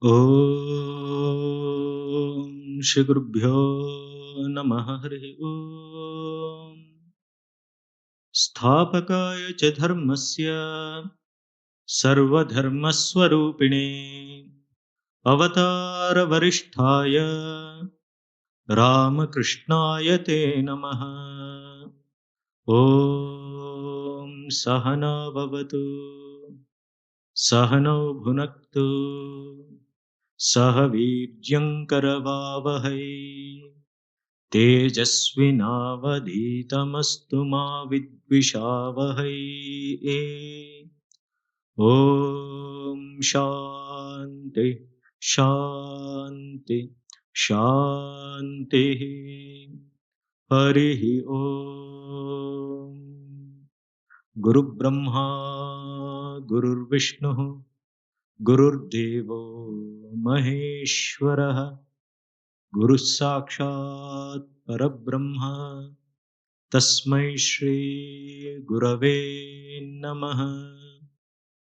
Om Shri Gurubhyo Namaha Harihi Om Sthapakaya cha dharmasya sarva dharmaswarupine avatara varisthaya Ramakrishnaya te namaha. Om Sahana Bhavatu Sahano Bhunaktu Sahavirjam Karavavahai Tejasvinavadhitamastu ma vidvishavahai. Om Shanti Shanti Shanti. Harihi Om. Guru Brahma Guru Vishnu Guru Devo Maheshwara Guru Sakshat Parabrahma Tasmai Shri Gurave Namaha.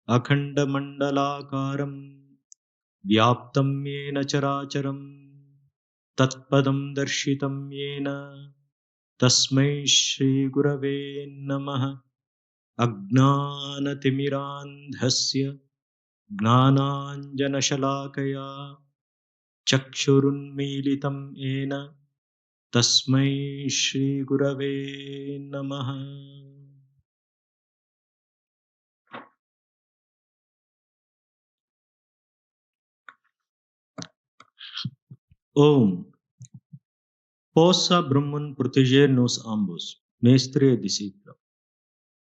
Akhanda Mandalakaram Vyaptam Yena Characharam Tatpadam Darshitam Yena Tasmai Shri Gurave Namaha. Ajnanatimirandhasya Gnananjanashalakaya Chakshurunmilitam Yena Tasmai Shri Gurave Namaha. Om. Possa Brahman proteger-nos ambos, mestre e discípulo.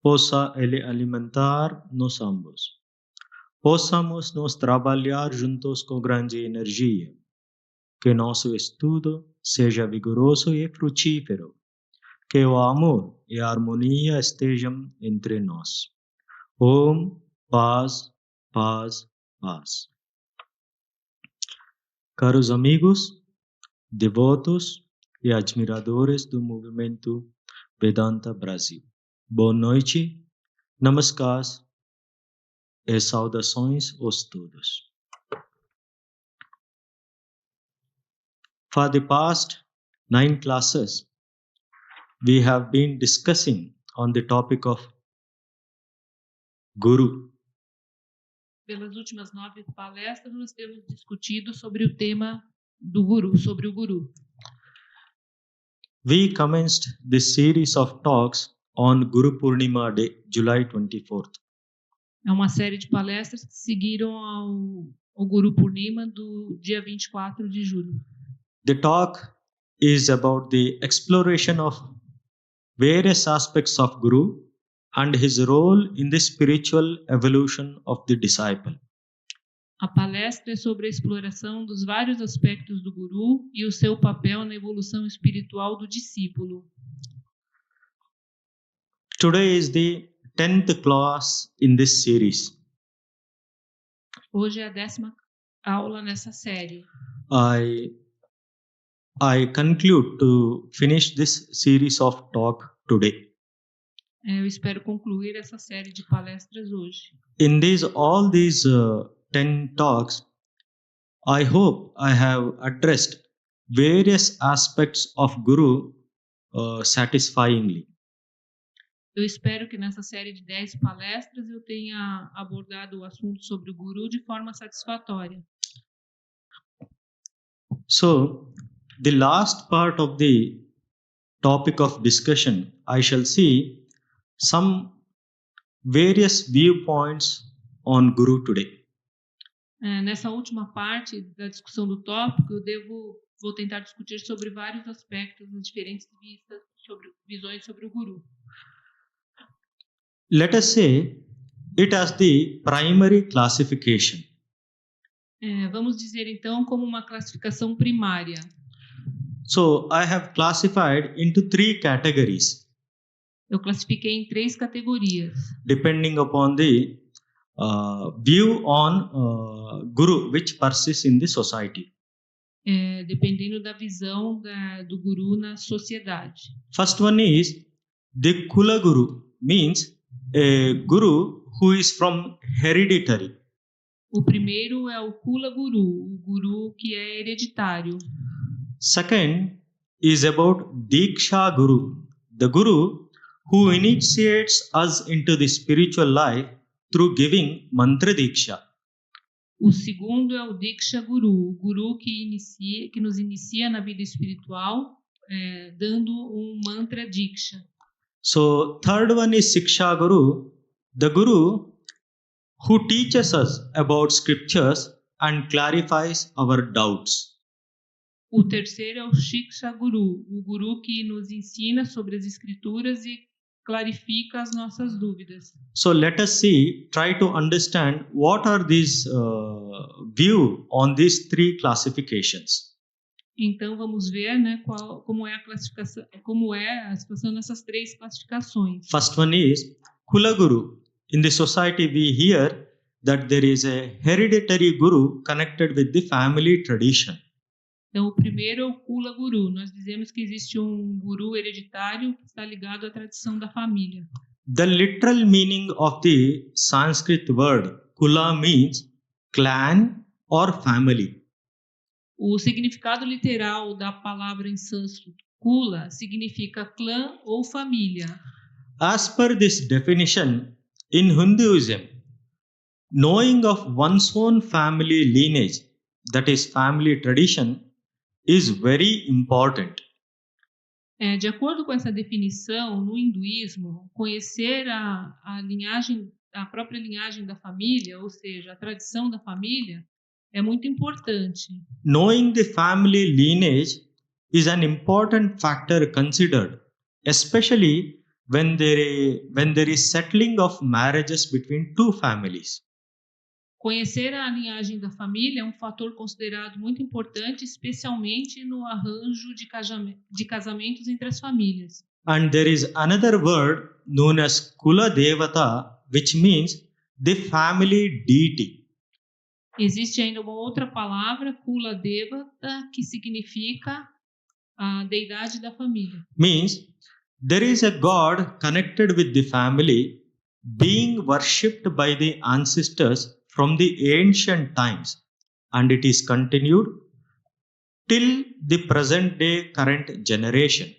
Possa Ele alimentar-nos ambos. Possamos nos trabalhar juntos com grande energia. Que nosso estudo seja vigoroso e frutífero. Que o amor e a harmonia estejam entre nós. Om, paz, paz, paz. Caros amigos, devotos e admiradores do movimento Vedanta Brasil. Boa noite, namaskar e saudações aos todos. For the past 9 classes, we have been discussing on the topic of Guru. Pelas últimas 9 palestras, nós temos discutido sobre o tema do Guru, sobre o Guru. We commenced this series of talks on Guru Purnima Day, July 24th. É uma série de palestras que seguiram ao Guru Purnima do dia 24 de julho. The talk is about the exploration of various aspects of Guru and his role in the spiritual evolution of the disciple. A palestra é sobre a exploração dos vários aspectos do Guru e o seu papel na evolução espiritual do discípulo. Today is the 10th class in this series. Hoje é a 10ª aula nessa série. I conclude to finish this series of talk today. Eu espero concluir essa série de palestras hoje. In all these 10 talks, I hope I have addressed various aspects of Guru satisfyingly. Eu espero que nessa série de 10 palestras eu tenha abordado o assunto sobre o Guru de forma satisfatória. So, the last part of the topic of discussion, I shall see some various viewpoints on Guru today. Nessa última parte da discussão do tópico, vou tentar discutir sobre vários aspectos, diferentes visões sobre o Guru. Let us say it as the primary classification. Vamos dizer então como uma classificação primária. So, I have classified into 3 categories. Eu classifiquei em 3 categorias. Depending upon the view on Guru which persists in the society. Dependendo da visão do Guru na sociedade. First one is the Kula Guru, means a Guru who is from hereditary. O primeiro é o Kula Guru, o guru que é hereditário. Second is about Diksha Guru, the Guru who initiates us into the spiritual life through giving mantra diksha. O segundo é o Diksha Guru, o guru que nos inicia na vida espiritual, dando um mantra diksha. So third one is Siksha Guru, the Guru who teaches us about scriptures and clarifies our doubts. O terceiro é o Shiksha Guru, o guru que nos ensina sobre as escrituras e clarifica as nossas dúvidas. So let us try to understand what are these view on these three classifications. Então vamos ver, né, como é a situação nessas três classificações. First one is Kula Guru. In the society we hear that there is a hereditary guru connected with the family tradition. Então o primeiro é o Kula Guru. Nós dizemos que existe um guru hereditário que está ligado à tradição da família. The literal meaning of the Sanskrit word Kula means clan or family. O significado literal da palavra em sânscrito Kula significa clã ou família. As per this definition, in Hinduism, knowing of one's own family lineage, that is family tradition, is very important. De acordo com essa definição, no hinduísmo, conhecer a própria linhagem da família, ou seja, a tradição da família, é muito importante. Knowing the family lineage is an important factor considered, especially when there is settling of marriages between two families. Conhecer a linhagem da família é um fator considerado muito importante, especialmente no arranjo de casamentos entre as famílias. And there is another word known as Kula Devata, which means the family deity. Existe ainda uma outra palavra, Kula Devata, que significa a deidade da família. Means there is a God connected with the family, being worshipped by the ancestors from the ancient times, and it is continued till the present day current generation.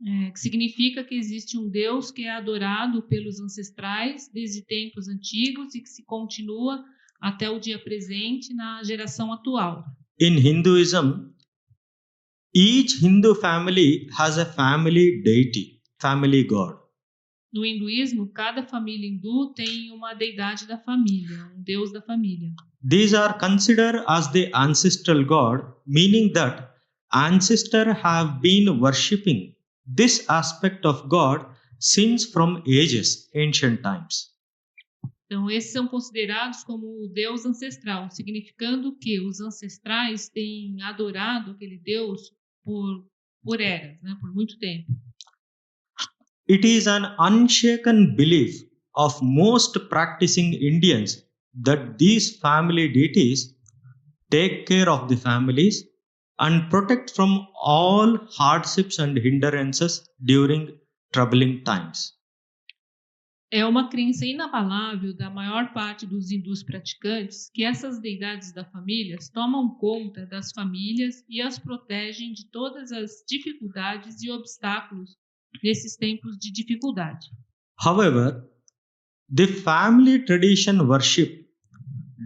Que significa que existe um Deus que é adorado pelos ancestrais desde tempos antigos e que se continua até o dia presente na geração atual. In Hinduism, each Hindu family has a family deity, family god. No hinduísmo, cada família hindu tem uma deidade da família, um deus da família. These are considered as the ancestral god, meaning that ancestors have been worshipping this aspect of God since from ages, ancient times. Então, esses são considerados como o deus ancestral, significando que os ancestrais têm adorado aquele deus por eras, né, por muito tempo. It is an unshaken belief of most practicing Indians that these family deities take care of the families and protect from all hardships and hindrances during troubling times. É uma crença inabalável da maior parte dos hindus praticantes que essas deidades da família tomam conta das famílias e as protegem de todas as dificuldades e obstáculos nesses tempos de dificuldade. However, the family tradition worship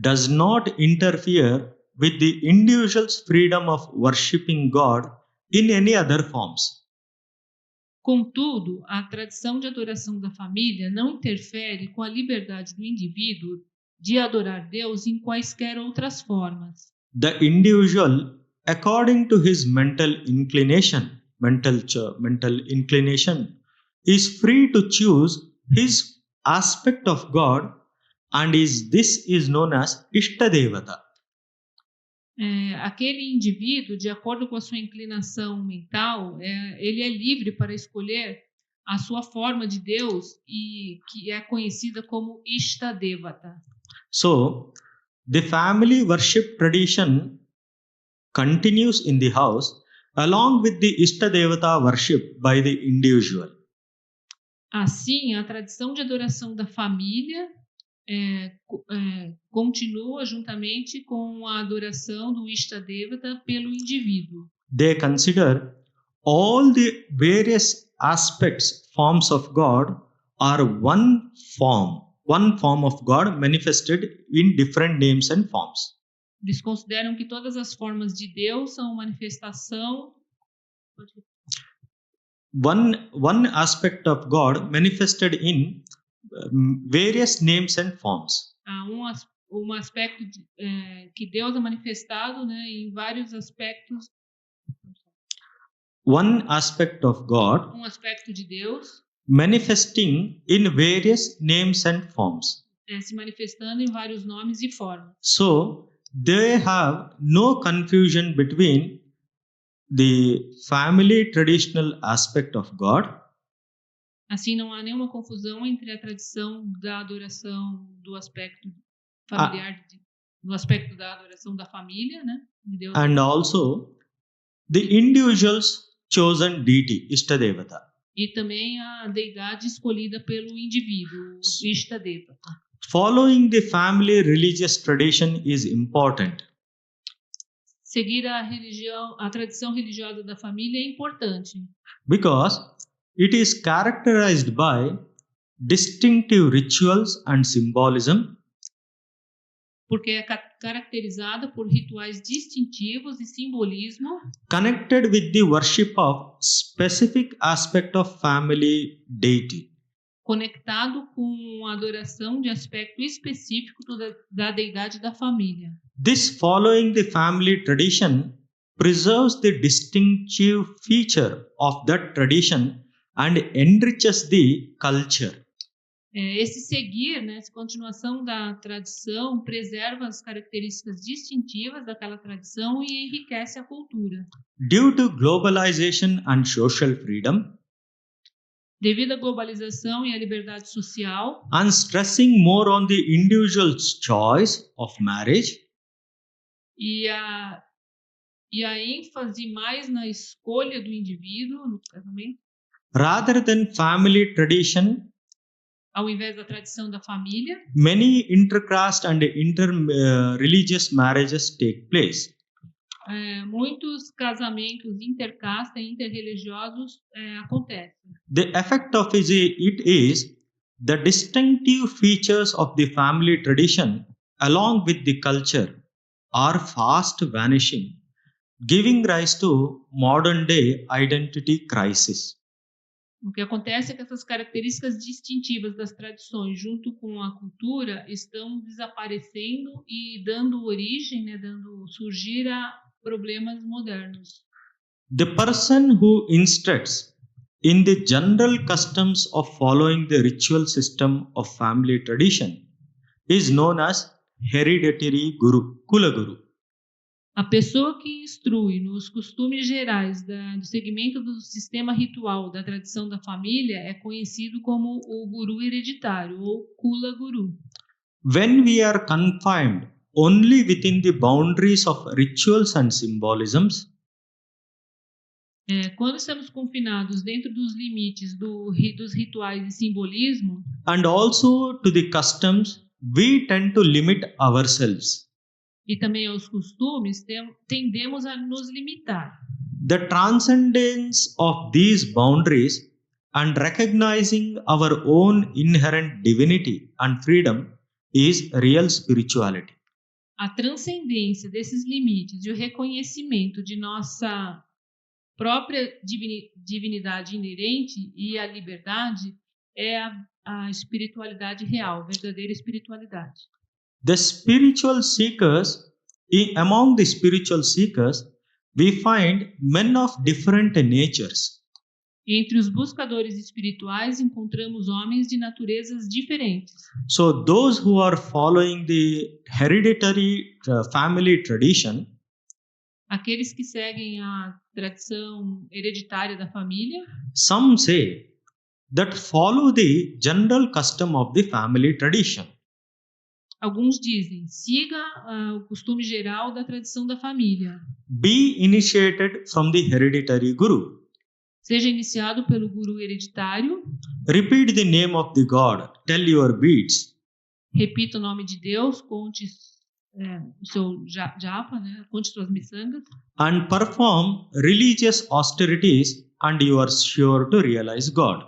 does not interfere with the individual's freedom of worshipping God in any other forms. Contudo, a tradição de adoração da família não interfere com a liberdade do indivíduo de adorar Deus em quaisquer outras formas. The individual, according to his mental inclination, is free to choose his aspect of God, and this is known as Ishtadevata. Aquele indivíduo, de acordo com a sua inclinação mental, ele é livre para escolher a sua forma de Deus, e que é conhecida como Ishtadevata. So, the family worship tradition continues in the house along with the Ishtadevata worship by the individual. Assim, a tradição de adoração da família continua juntamente com a adoração do Ishtadevata pelo indivíduo. They consider all the various aspects, forms of God are one form of God manifested in different names and forms. Eles consideram que todas as formas de Deus são manifestação. One aspect of God manifested in various names and forms. Um aspecto que Deus é manifestado, né, em vários aspectos. One aspect of God Um aspecto de Deus manifesting in various names and forms. Se manifestando em vários nomes e formas. So they have no confusion between the family traditional aspect of God. Assim, não há nenhuma confusão entre a tradição da adoração do aspecto familiar, do aspecto da adoração da família, né, de Deus. And also the individual's chosen deity, Ishtadevata. E também a deidade escolhida pelo indivíduo, o Ishtadevata. Following the family religious tradition is important. Seguir a tradição religiosa da família é importante. Because it is characterized by distinctive rituals and symbolism. Porque é caracterizada por rituais distintivos e simbolismo connected with the worship of specific aspect of family deity. Conectado com a adoração de aspecto específico da deidade da família. This following the family tradition preserves the distinctive feature of that tradition and enriches the culture. Esse seguir, né, essa continuação da tradição, preserva as características distintivas daquela tradição e enriquece a cultura. Due to globalization and social freedom, devido à globalização e à liberdade social, and stressing more on the individual's choice of marriage, e a ênfase mais na escolha do indivíduo no casamento, rather than family tradition, ao invés da tradição da família, many intercaste and inter-religious marriages take place. Muitos casamentos intercasta e interreligiosos acontecem. The effect of it is the distinctive features of the family tradition along with the culture are fast vanishing, giving rise to modern day identity crisis. O que acontece é que essas características distintivas das tradições, junto com a cultura, estão desaparecendo e dando origem, né, dando surgir a problemas modernos. The person who instructs in the general customs of following the ritual system of family tradition is known as hereditary guru, Kula Guru. A pessoa que instrui nos costumes gerais do segmento do sistema ritual da tradição da família é conhecido como o guru hereditário ou Kula Guru. When we are confined only within the boundaries of rituals and symbolisms, quando estamos confinados dentro dos limites dos rituais e simbolismo, and also to the customs, we tend to limit ourselves. E também aos costumes, tendemos a nos limitar. The transcendence of these boundaries and recognizing our own inherent divinity and freedom is real spirituality. A transcendência desses limites e o reconhecimento de nossa própria divinidade inerente e a liberdade é a espiritualidade real, verdadeira espiritualidade. The spiritual seekers, among the spiritual seekers, we find men of different natures. Entre os buscadores espirituais encontramos homens de naturezas diferentes. So those who are following the hereditary family tradition, aqueles que seguem a tradição hereditária da família, some say that follow the general custom of the family tradition. Alguns dizem, siga o costume geral da tradição da família. Be initiated from the hereditary guru. Seja iniciado pelo guru hereditário. Repeat the name of the God. Tell your beads. repita o nome de Deus, conte o seu japa, né? Conte suas miçangas. And perform religious austerities, and you are sure to realize God.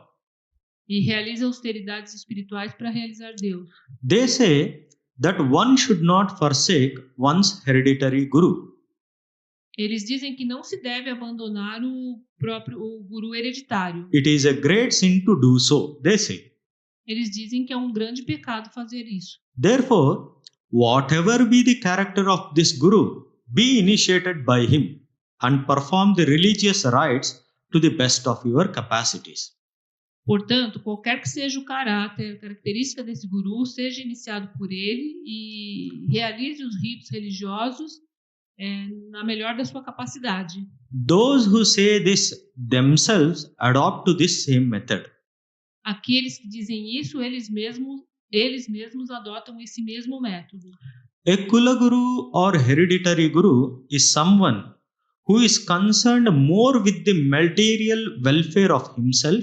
E realize austeridades espirituais para realizar Deus. They say that one should not forsake one's hereditary guru. Eles dizem que não se deve abandonar o guru hereditário. It is a great sin to do so, they say. Eles dizem que é um grande pecado fazer isso. Therefore, whatever be the character of this guru, be initiated by him and perform the religious rites to the best of your capacities. Portanto, qualquer que seja o caráter, a característica desse guru, seja iniciado por ele e realize os ritos religiosos na melhor da sua capacidade. Those who say this themselves adopt to this same method. Aqueles que dizem isso, eles mesmos adotam esse mesmo método. A Kula Guru or hereditary guru is someone who is concerned more with the material welfare of himself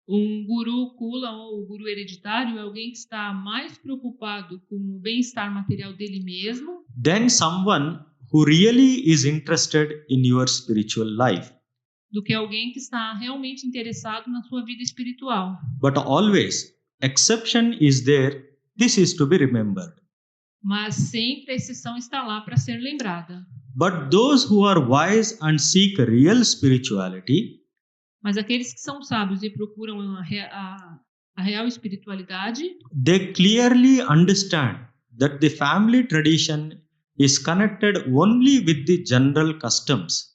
Guru Kula ou guru hereditário é alguém que está mais preocupado com o bem-estar material dele mesmo than someone who really is interested in your spiritual life. Do que alguém que está realmente interessado na sua vida espiritual. But always, exception is there. This is to be remembered. Mas sempre a exceção está lá para ser lembrada. But those who are wise and seek real spirituality, mas aqueles que são sábios e procuram a real espiritualidade, they clearly understand that the family tradition is connected only with the general customs.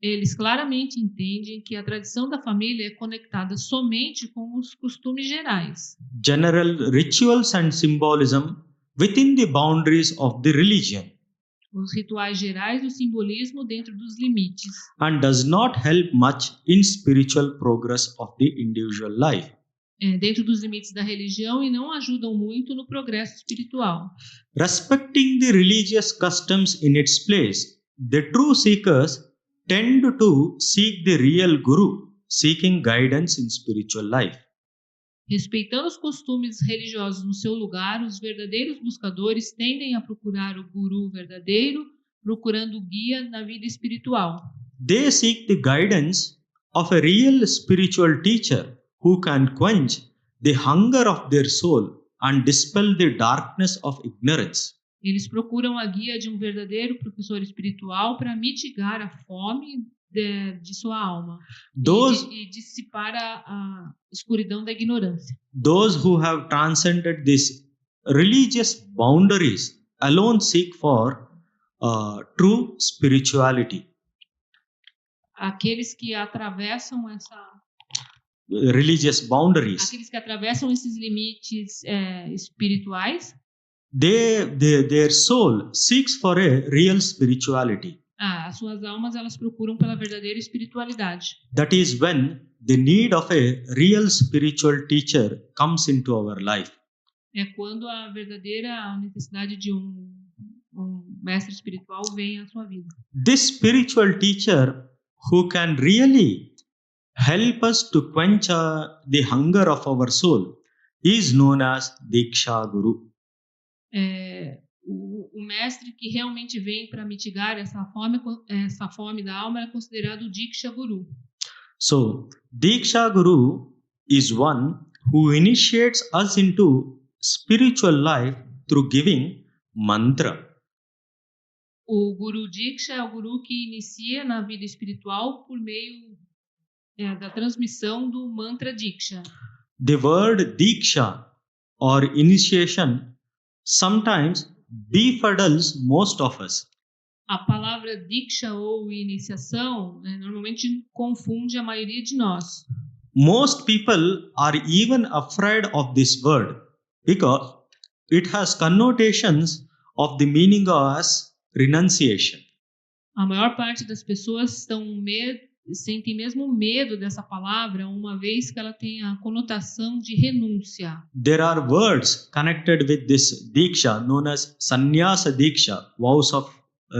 Eles claramente entendem que a tradição da família é conectada somente com os costumes gerais. General rituals and symbolism within the boundaries of the religion. Os rituais gerais do simbolismo dentro dos limites. And does not help much in spiritual progress of the individual life. Dentro dos limites da religião e não ajudam muito no progresso espiritual. Respecting the religious customs in its place, the true seekers tend to seek the real guru, seeking guidance in spiritual life. Respeitando os costumes religiosos no seu lugar, os verdadeiros buscadores tendem a procurar o guru verdadeiro, procurando guia na vida espiritual. They seek the guidance of a real spiritual teacher who can quench the hunger of their soul and dispel the darkness of ignorance. Eles procuram a guia de um verdadeiro professor espiritual para mitigar a fome de sua alma e dissipar a escuridão da ignorância. Those who have transcended these religious boundaries alone seek for true spirituality. Aqueles que atravessam religious boundaries. Aqueles que atravessam esses limites espirituais. Their soul seeks for a real spirituality. As suas almas elas procuram pela verdadeira espiritualidade. That is when the need of a real spiritual teacher comes into our life. É quando a verdadeira necessidade de um mestre espiritual vem à sua vida. This spiritual teacher who can really help us to quench the hunger of our soul is known as Diksha Guru. O mestre que realmente vem para mitigar essa fome da alma é considerado o Diksha Guru. So, Diksha Guru is one who initiates us into spiritual life through giving mantra. O Guru Diksha é o Guru que inicia na vida espiritual por meio da transmissão do mantra Diksha. The word Diksha or initiation sometimes befuddles most of us. A palavra Diksha ou iniciação normalmente confunde a maioria de nós. Most people are even afraid of this word because it has connotations of the meaning as renunciation. A maior parte das pessoas sentem mesmo medo dessa palavra, uma vez que ela tem a conotação de renúncia. There are words connected with this Diksha known as Sannyasa Diksha, vows of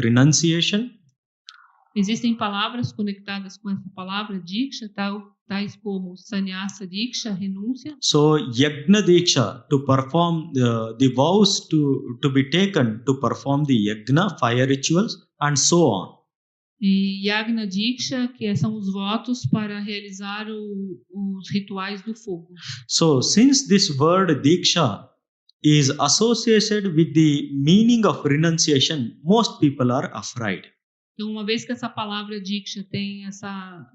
renunciation. Existem palavras conectadas com essa palavra Diksha, tais como Sannyasa Diksha, renúncia. So Yajna Diksha, to perform the vows to be taken to perform the Yajna, fire rituals, and so on. E Yagna Diksha, que são os votos para realizar os rituais do fogo. So since this word Diksha is associated with the meaning of renunciation, most people are afraid. Então, uma vez que essa palavra Diksha tem essa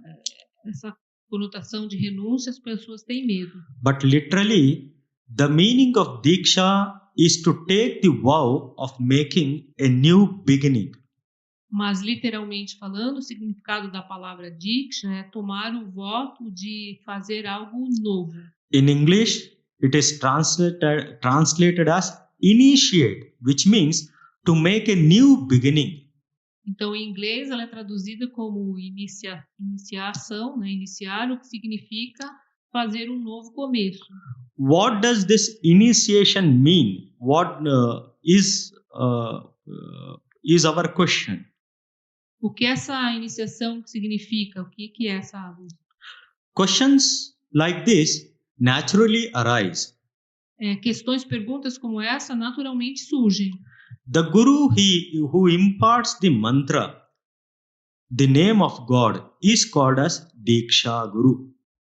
conotação de renúncia, as pessoas têm medo. But literally, the meaning of Diksha is to take the vow of making a new beginning. Mas, literalmente falando, o significado da palavra Diksha é tomar o voto de fazer algo novo. In English, it is translated as initiate, which means to make a new beginning. Então, em inglês, ela é traduzida como iniciação, né? Iniciar, o que significa fazer um novo começo. What does this initiation mean? What is our question? O que essa iniciação significa? O que é essa? Questions like this naturally arise. Questões, perguntas como essa naturalmente surgem. The Guru who imparts the mantra, the name of God, is called as Diksha Guru.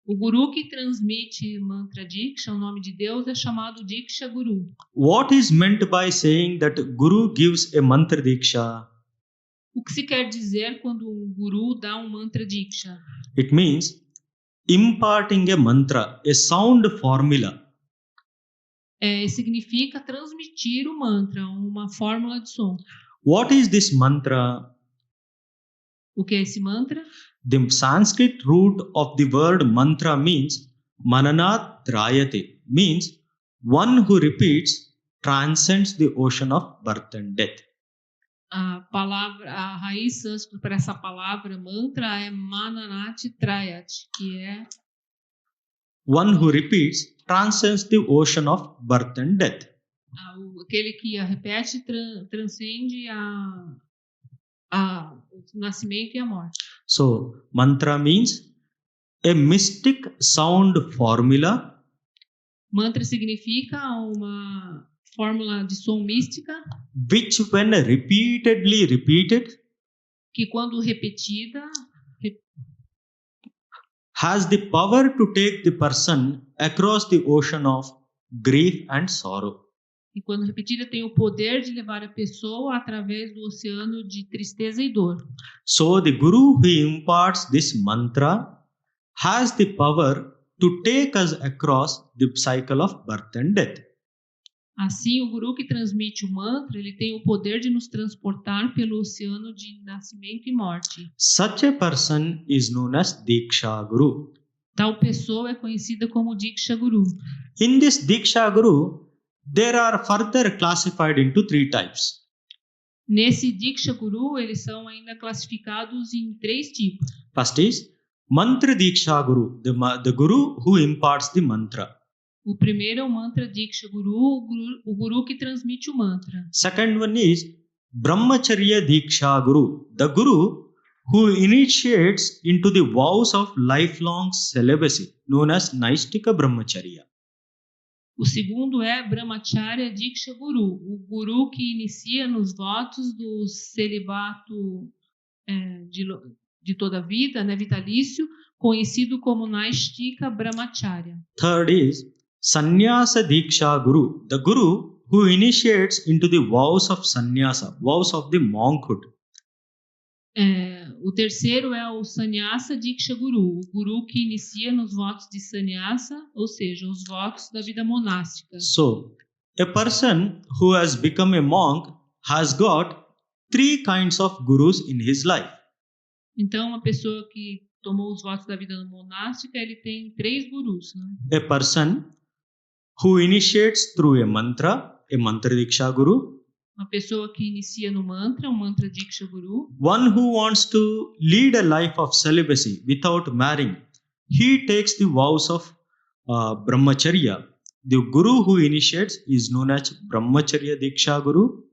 O Guru que transmite mantra Diksha, o nome de Deus, é chamado Diksha Guru. What is meant by saying that Guru gives a mantra Diksha? O que se quer dizer quando um Guru dá um mantra Diksha? It means imparting a mantra, a sound formula. Significa transmitir o mantra, uma fórmula de som. What is this mantra? O que é esse mantra? The Sanskrit root of the word mantra means mananat drayate, means one who repeats transcends the ocean of birth and death. A raiz sânscrita para essa palavra mantra é mananat trayat, que é one who repeats transcends the ocean of birth and death. Aquele que a repete transcende o nascimento e a morte. So, mantra means a mystic sound formula. Mantra significa uma fórmula de som mística. Which when repeatedly repeated, que quando repetida, has the power to take the person across the ocean of grief and sorrow. E quando repetida tem o poder de levar a pessoa através do oceano de tristeza e dor. So the Guru who imparts this mantra has the power to take us across the cycle of birth and death. Assim, o Guru que transmite o mantra, ele tem o poder de nos transportar pelo oceano de nascimento e morte. Such a person is known as Diksha Guru. Tal pessoa é conhecida como Diksha Guru. In this Diksha Guru, there are further classified into 3 types. Nesse Diksha Guru, eles são ainda classificados em 3 tipos. First is Mantra Diksha Guru, the Guru who imparts the mantra. O primeiro é o mantra Diksha Guru, o Guru que transmite o mantra. Second one is Brahmacharya Diksha Guru, the Guru who initiates into the vows of lifelong celibacy, known as Naistika Brahmacharya. O segundo é Brahmacharya Diksha Guru, o Guru que inicia nos votos do celibato de toda a vida, né, vitalício, conhecido como Naistika Brahmacharya. Third is Sannyasa Diksha Guru, the Guru who initiates into the vows of sannyasa, vows of the monkhood. O terceiro é o Sannyasa Diksha Guru, o Guru que inicia nos votos de sannyasa, ou seja, os votos da vida monástica. So, a person who has become a monk has got 3 kinds of gurus in his life. Então, uma pessoa que tomou os votos da vida monástica, ele tem 3 gurus, né? A person who initiates through a mantra Diksha Guru. Uma pessoa que inicia no mantra, um mantra Diksha Guru. One who wants to lead a life of celibacy without marrying, he takes the vows of Brahmacharya. The Guru who initiates is known as Brahmacharya Diksha Guru.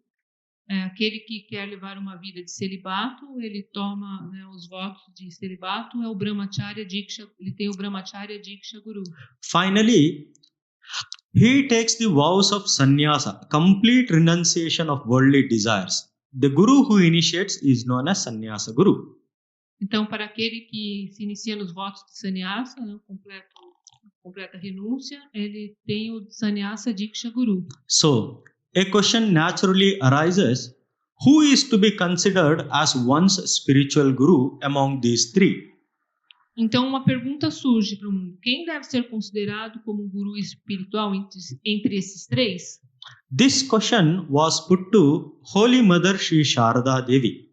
Aquele que quer levar uma vida de celibato, ele toma, né, os votos de celibato, é o Brahmacharya Diksha, ele tem o Brahmacharya Diksha Guru. Finally, he takes the vows of sannyasa, complete renunciation of worldly desires. The guru who initiates is known as sannyasa guru. Então, para aquele que se inicia nos votos de sannyasa, né, completa renúncia, ele tem o sannyasa Diksha Guru. So, a question naturally arises, who is to be considered as one's spiritual guru among these three? Então, uma pergunta surge para o mundo. Quem deve ser considerado como um guru espiritual entre esses três? This question was put to Holy Mother Sri Sharada Devi.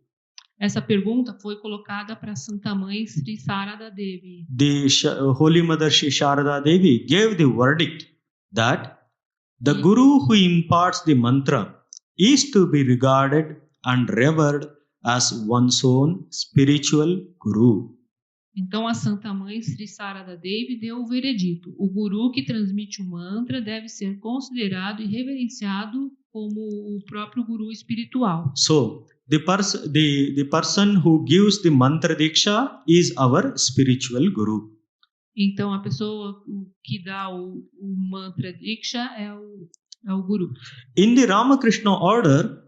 Essa pergunta foi colocada para a Santa Mãe Sri Sarada Devi. The Holy Mother Sri Sharada Devi gave the verdict that the guru who imparts the mantra is to be regarded and revered as one's own spiritual guru. Então, a Santa Mãe Sri Sarada Devi deu o veredito. O guru que transmite o mantra deve ser considerado e reverenciado como o próprio guru espiritual. So, the person who gives the mantra diksha is our spiritual guru. Então, a pessoa que dá o mantra diksha é o guru. In the Ramakrishna order,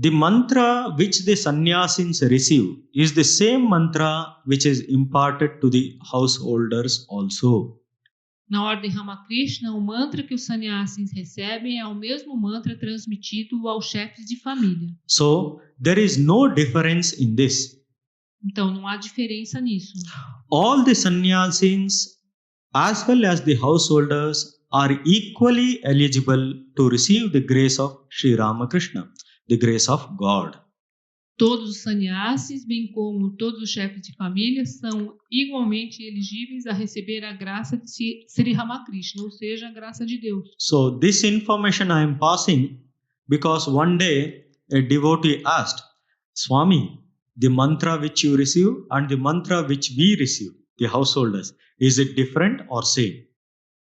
the mantra which the sannyasins receive is the same mantra which is imparted to the householders also. Na ordem Ramakrishna, o mantra que os sannyasins recebem é o mesmo mantra transmitido aos chefes de família. So, there is no difference in this. Então, não há diferença nisso. All the sannyasins as well as the householders are equally eligible to receive the grace of Sri Ramakrishna, the grace of God. Todos os sannyasis, bem como todos os chefes de família, são igualmente elegíveis a receber a graça de Sri Ramakrishna, ou seja, a graça de Deus. So this information I am passing because one day a devotee asked, Swami, the mantra which you receive and the mantra which we receive, the householders, is it different or same?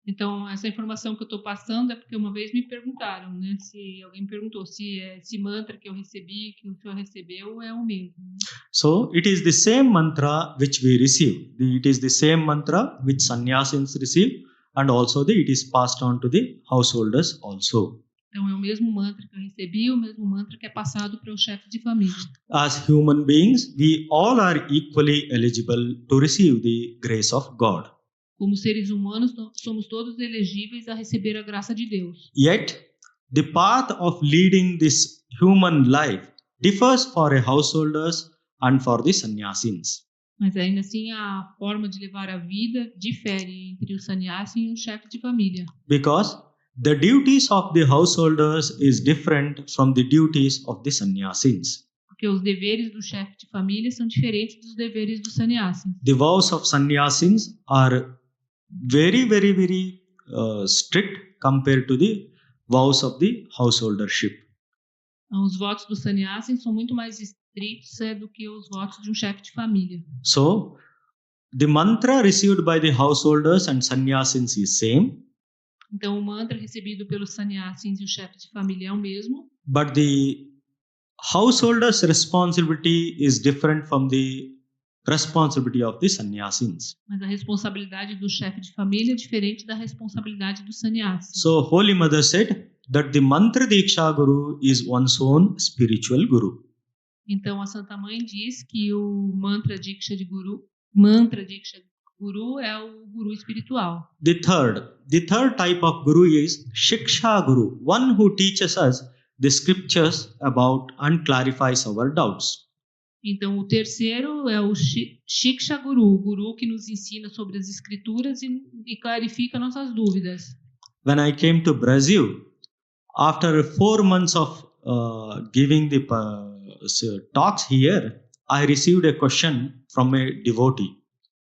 Então, essa informação que eu estou passando é porque uma vez me perguntaram, né? Se alguém me perguntou se esse mantra que eu recebi, que o senhor recebeu, é o mesmo. So, it is the same mantra which we receive. It is the same mantra which sannyasins receive and also it is passed on to the householders also. Então, é o mesmo mantra que eu recebi, o mesmo mantra que é passado para os chefes de família. As human beings, we all are equally eligible to receive the grace of God. Como seres humanos, somos todos elegíveis a receber a graça de Deus. Yet, the path of leading this human life differs for a householders and for the sannyasins. Mas ainda assim, a forma de levar a vida difere entre o sannyasi e o chefe de família. Because the duties of the householders is different from the duties of the sannyasins. Porque os deveres do chefe de família são diferentes dos deveres do sannyasi. The vows of sannyasins are very strict compared to the vows of the householdership. Os votos do sannyasi são muito mais estritos do que os votos de um chefe de família. So, the mantra received by the householders and sannyasins is same. Então, o mantra recebido pelos sannyasins e o chefe de família é o mesmo. But the householder's responsibility is different from the responsibility of the sannyasins. Mas a responsabilidade do chefe de família é diferente da responsabilidade do sannyasi. So Holy Mother said that the mantra diksha guru is one's own spiritual guru. Então a Santa Mãe diz que o mantra diksha guru é o guru espiritual. The third type of guru is shiksha guru, one who teaches us the scriptures about and clarifies our doubts. Então, o terceiro é o Shiksha Guru, o guru que nos ensina sobre as escrituras e clarifica nossas dúvidas. When I came to Brazil, after 4 months of giving the talks here, I received a question from a devotee.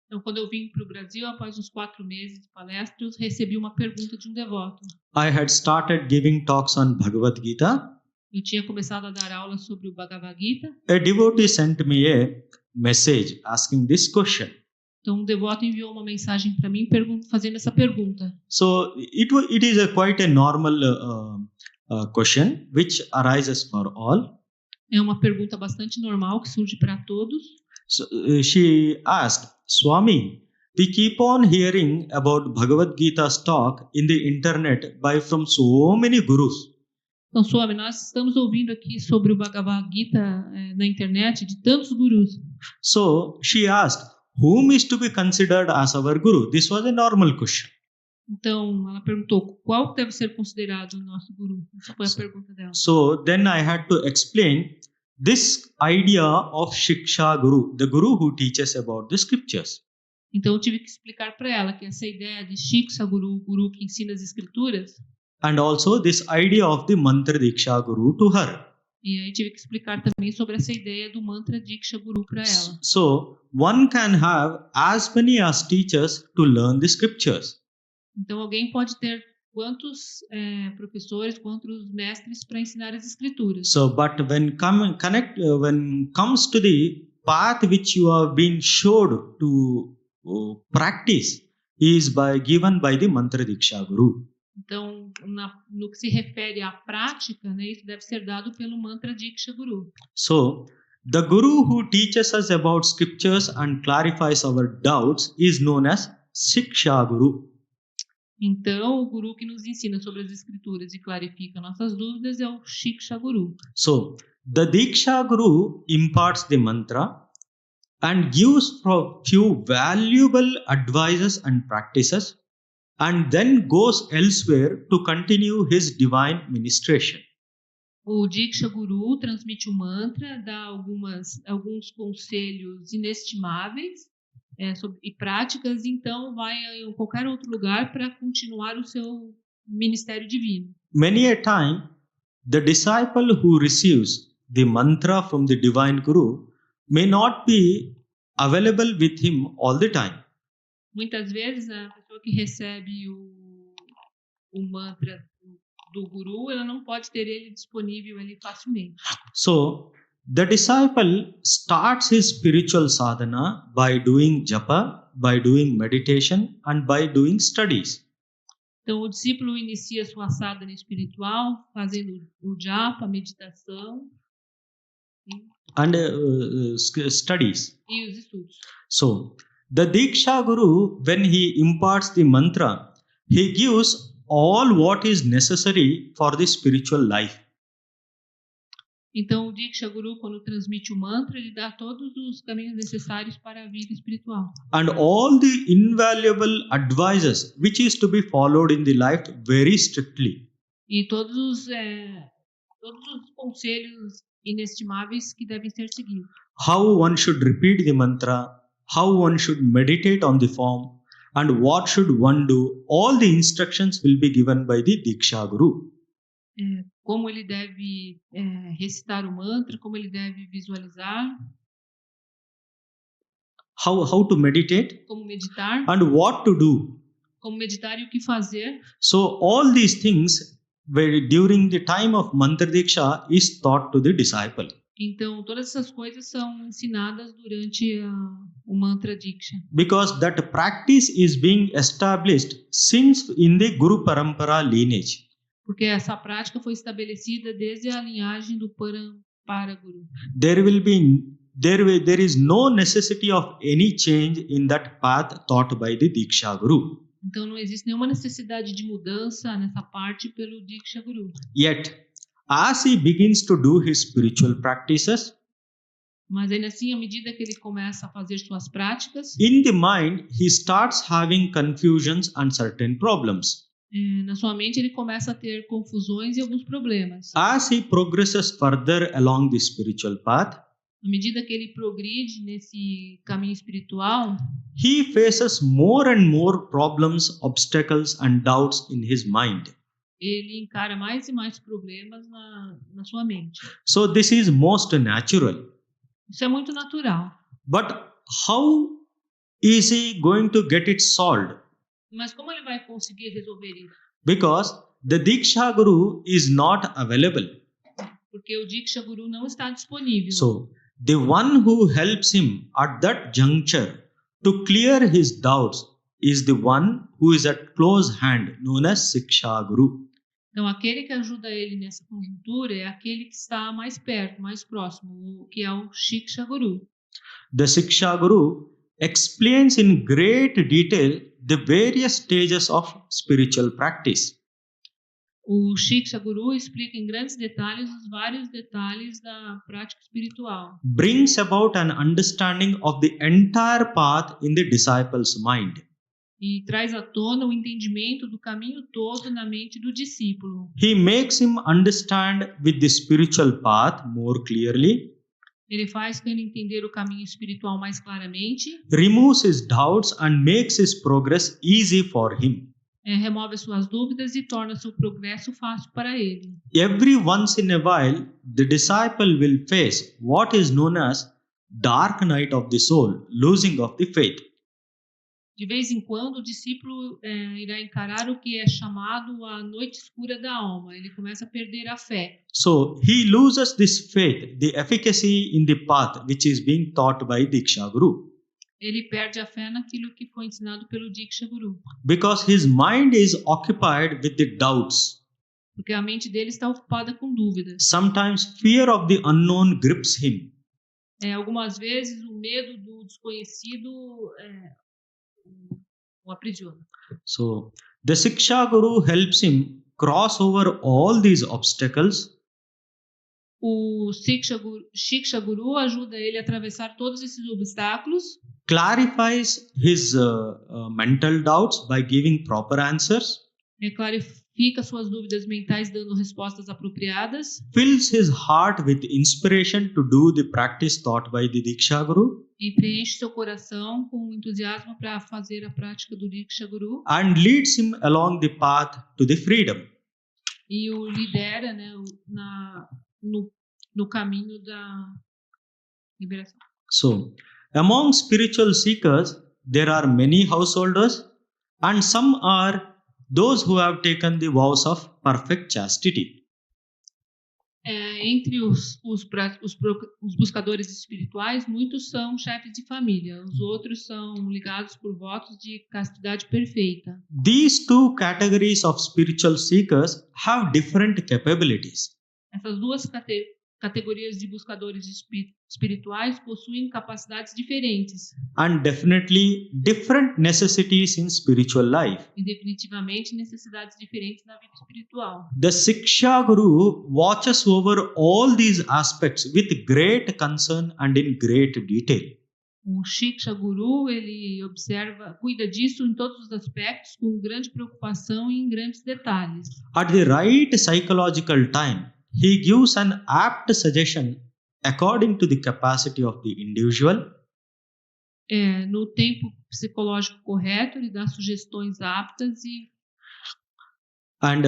Então, quando eu vim para o Brasil, após uns 4 meses de palestras, recebi uma pergunta de um devoto. I had started giving talks on Bhagavad Gita. Eu tinha começado a dar aulas sobre o Bhagavad Gita. A devotee sent me a message asking this question. Então, um devoto enviou uma mensagem para mim fazendo essa pergunta. So it is quite a normal question which arises for all. É uma pergunta bastante normal que surge para todos. So, she asked, Swami, we keep on hearing about Bhagavad Gita's talk in the internet from so many gurus. Então, Swami, nós estamos ouvindo aqui sobre o Bhagavad Gita na internet de tantos gurus. So she asked, whom is to be considered as our guru? This was a normal question. Então, ela perguntou qual deve ser considerado o nosso guru. Essa foi a pergunta dela. So then I had to explain this idea of Shiksha Guru, the guru who teaches about the scriptures. Então, eu tive que explicar para ela que essa ideia de Shiksha Guru, o guru que ensina as escrituras, and also this idea of the Mantra Diksha Guru to her. E aí tive que explicar também sobre essa ideia do Mantra Diksha Guru para ela. So one can have as many as teachers to learn the scriptures. Então alguém pode ter quantos professores, quantos mestres para ensinar as escrituras. So, but when comes to the path which you have been showed to practice, is given by the Mantra Diksha Guru. Então, no que se refere à prática, né, isso deve ser dado pelo Mantra Diksha Guru. So, the Guru who teaches us about scriptures and clarifies our doubts is known as Shiksha Guru. Então, o Guru que nos ensina sobre as escrituras e clarifica nossas dúvidas é o Shiksha Guru. So, the Diksha Guru imparts the mantra and gives few valuable advices and practices, and then goes elsewhere to continue his divine ministration. O Diksha Guru transmite o mantra, dá alguns conselhos inestimáveis e práticas, então vai em qualquer outro lugar para continuar o seu ministério divino. Many a time, the disciple who receives the mantra from the divine Guru may not be available with him all the time. Muitas vezes a pessoa que recebe o mantra do Guru, ela não pode ter ele disponível ali facilmente. So, the disciple starts his spiritual sadhana by doing japa, by doing meditation, and by doing studies. Então, o discípulo inicia sua sadhana espiritual fazendo o japa, a meditação and studies. E os estudos. So, the Diksha Guru, when he imparts the mantra, he gives all what is necessary for the spiritual life. Então, o Diksha Guru, quando transmite o mantra, ele dá todos os caminhos necessários para a vida espiritual. And all the invaluable advices which is to be followed in the life very strictly. E todos os conselhos inestimáveis que devem ser seguidos. How one should repeat the mantra, how one should meditate on the form, and what should one do, all the instructions will be given by the Diksha Guru. Como ele deve recitar o mantra, como ele deve visualizar. How to meditate. Como meditar. And what to do. Como meditar e o que fazer. So all these things during the time of Mantra Diksha is taught to the disciple. Então, todas essas coisas são ensinadas durante o Mantra Diksha. Because that practice is being established since in the Guru Parampara lineage. Porque essa prática foi estabelecida desde a linhagem do Parampara Guru. There is no necessity of any change in that path taught by the Diksha Guru. Então não existe nenhuma necessidade de mudança nessa parte pelo Diksha Guru. Yet, as he begins to do his spiritual practices, mas ainda assim, à medida que ele começa a fazer suas práticas, in the mind he starts having confusions and certain problems. Na sua mente ele começa a ter confusões e alguns problemas. As he progresses further along the spiritual path, à medida que ele progride nesse caminho espiritual, he faces more and more problems, obstacles and doubts in his mind. Ele encara mais e mais problemas na sua mente. So this is most natural. Isso é muito natural. But how is he going to get it solved? Mas como ele vai conseguir resolver isso? Because the Diksha Guru is not available. Porque o Diksha Guru não está disponível. So, the one who helps him at that juncture to clear his doubts is the one who is at close hand, known as Shiksha Guru. Então, aquele que ajuda ele nessa conjuntura é aquele que está mais perto, mais próximo, que é o Shiksha Guru. The Siksha Guru explains in great detail the various stages of spiritual practice. O Shiksha Guru explica em grandes detalhes os vários detalhes da prática espiritual. Brings about an understanding of the entire path in the disciple's mind. E traz à tona o entendimento do caminho todo na mente do discípulo. He makes him understand with the spiritual path more clearly, Ele faz com ele entender o caminho espiritual mais claramente, removes his doubts and makes his progress easy for him. remove as suas dúvidas e torna seu progresso fácil para ele. Every once in a while, the disciple will face what is known as dark night of the soul, losing of the faith. De vez em quando, o discípulo irá encarar o que é chamado a noite escura da alma. Ele começa a perder a fé. So he loses this faith, the efficacy in the path which is being taught by Diksha Guru, Ele perde a fé naquilo que foi ensinado pelo Diksha Guru. because his mind is occupied with the doubts. Porque a mente dele está ocupada com dúvidas. Sometimes fear of the unknown grips him. Algumas vezes, o medo do desconhecido o aprisiona. So the Siksha Guru helps him cross over all these obstacles O Shiksha Guru ajuda ele a atravessar todos esses obstáculos, clarifies his mental doubts by giving proper answers, clarifica suas dúvidas mentais dando respostas apropriadas, fills his heart with inspiration to do the practice taught by the Diksha Guru, e preenche seu coração com entusiasmo para fazer a prática do Diksha Guru, and leads him along the path to the freedom. e o lidera, né, no caminho da liberação. So, among spiritual seekers, there are many householders, and some are those who have taken the vows of perfect chastity. Entre os buscadores espirituais, muitos são chefes de família, os outros são ligados por votos de castidade perfeita. These two categories of spiritual seekers have different capabilities. Essas duas categorias de buscadores espirituais possuem capacidades diferentes And definitely different necessities in spiritual life. e definitivamente necessidades diferentes na vida espiritual. The Siksha Guru watches over all these aspects with great concern and in great detail. O Shiksha Guru, ele cuida disso em todos os aspectos, com grande preocupação e em grandes detalhes. At the right psychological time, he gives an apt suggestion according to the capacity of the individual. No tempo psicológico correto, ele dá sugestões aptas And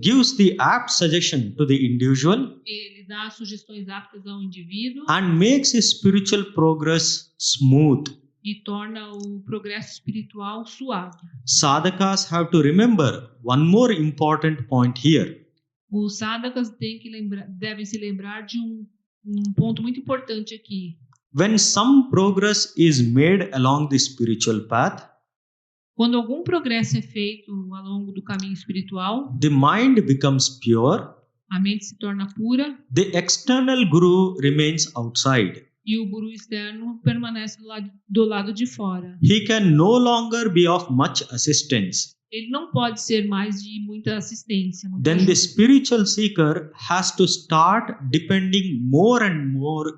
gives the apt suggestion to the individual ele dá sugestões aptas ao indivíduo and makes his spiritual progress smooth. e torna o progresso espiritual suave. Sadhakas have to remember one more important point here. Os sadhakas devem se lembrar de um ponto muito importante aqui. When some progress is made along the spiritual path, Quando algum progresso é feito ao longo do caminho espiritual, the mind becomes pure, a mente se torna pura the external guru remains outside. e o guru externo permanece do lado de fora. He can no longer be of much assistance. Ele não pode ser mais de muita assistência. Muita Then ajuda. the spiritual seeker has to start depending more and more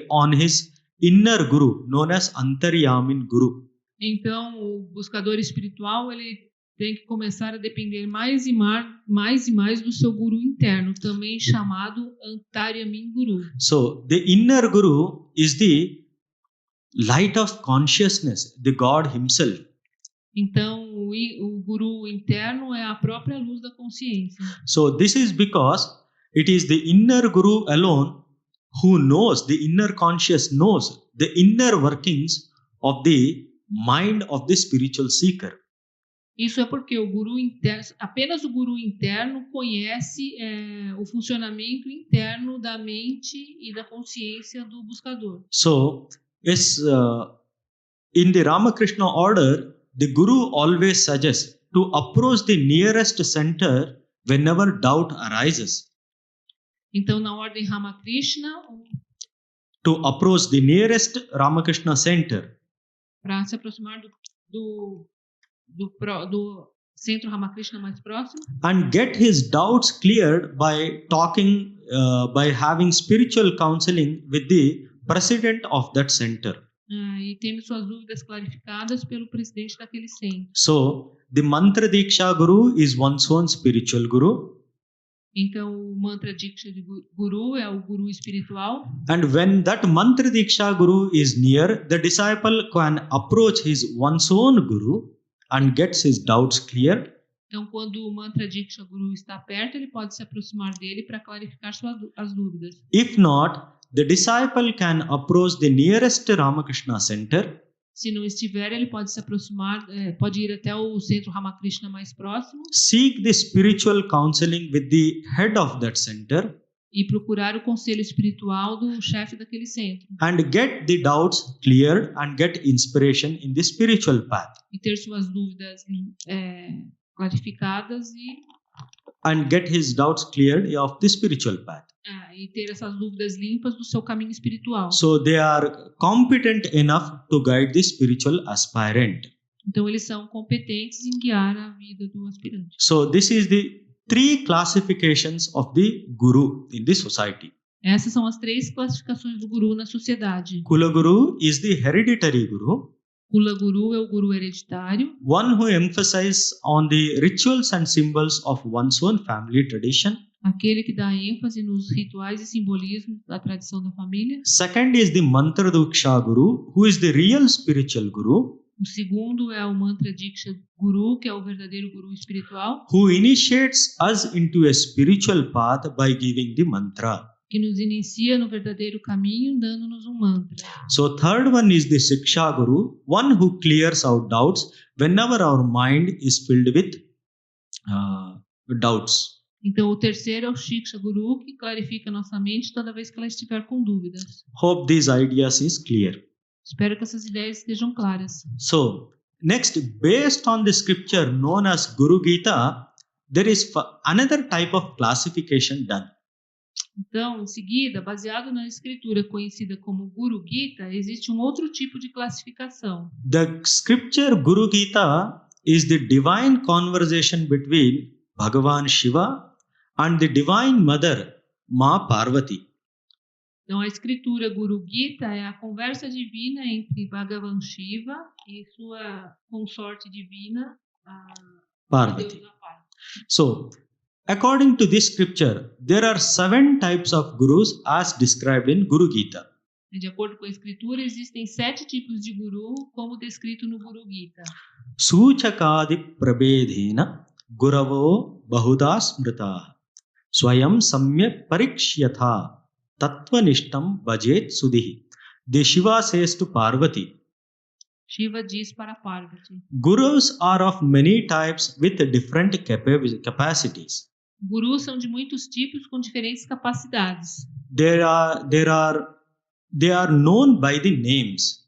on his inner guru, known as Antaryamin Guru. Então, o buscador espiritual ele tem que começar a depender mais e mais do seu guru interno, também chamado Antaryamin Guru. So, the inner guru is the light of consciousness, the God himself. Então, o guru interno é a própria luz da consciência. So, this is because it is the inner guru alone who knows, the inner conscious knows the inner workings of the mind of the spiritual seeker. Isso é porque apenas o guru interno conhece o funcionamento interno da mente e da consciência do buscador. So, in the Ramakrishna order, the guru always suggests to approach the nearest center whenever doubt arises. Então, na ordem Ramakrishna, To approach the nearest Ramakrishna center para se aproximar do centro Ramakrishna mais próximo, and get his doubts cleared by by having spiritual counseling with the president of that center. e tendo suas dúvidas clarificadas pelo presidente daquele centro. So, the Mantra Diksha Guru is one's own spiritual Guru. Então, o mantra Diksha de Guru é o Guru espiritual. And when that Mantra Diksha Guru is near, the disciple can approach his one's own Guru and gets his doubts cleared. Então, quando o mantra Diksha Guru está perto, ele pode se aproximar dele para clarificar as dúvidas. If not, the disciple can approach the nearest Ramakrishna center Se não estiver, ele pode se aproximar, pode ir até o centro Ramakrishna mais próximo seek the spiritual counseling with the head of that center e procurar o conselho espiritual do chefe daquele centro. and get the doubts cleared and get inspiration in the spiritual path E ter suas dúvidas clarificadas and get his doubts cleared of the spiritual path. e ter essas dúvidas limpas do seu caminho espiritual. So they are competent enough to guide the spiritual aspirant. Então, eles são competentes em guiar a vida do aspirante. So this is the 3 classifications of the Guru in the society. Essas são as 3 classificações do Guru na sociedade. Kula Guru is the hereditary Guru, Kula Guru é o Guru hereditário, one who emphasizes on the rituals and symbols of one's own family tradition. aquele que dá ênfase nos rituais e simbolismos da tradição da família. Second is the Mantra Diksha Guru, who is the real spiritual Guru, O segundo é o mantra Diksha Guru, que é o verdadeiro Guru espiritual, who initiates us into a spiritual path by giving the mantra. que nos inicia no verdadeiro caminho, dando-nos um mantra. So third one is the Shiksha Guru, one who clears our doubts whenever our mind is filled with doubts. Então, o terceiro é o Shiksha Guru, que clarifica nossa mente toda vez que ela estiver com dúvidas. Hope these ideas is clear. Espero que essas ideias estejam claras. So next, based on the scripture known as Guru Gita, there is another type of classification done. Então, em seguida, baseado na escritura conhecida como Guru Gita, existe um outro tipo de classificação. The scripture Guru Gita is the divine conversation between Bhagavan Shiva and the divine mother, Ma Parvati. Então, a escritura Guru Gita é a conversa divina entre Bhagavan Shiva e sua consorte divina, a Parvati. deusa Parvati. So, according to this scripture, there are 7 types of gurus as described in Guru Gita. De acordo com a escritura, existem 7 tipos de guru, como descrito no Guru Gita. Suchakadi prabedhena guravo bahuda smrita swayam samya parikshyatha tatvanishtam bhajet sudhi. The Shiva says to Parvati, Shiva diz para Parvati: Gurus are of many types with different capacities. Gurus são de muitos tipos com diferentes capacidades. They are known by the names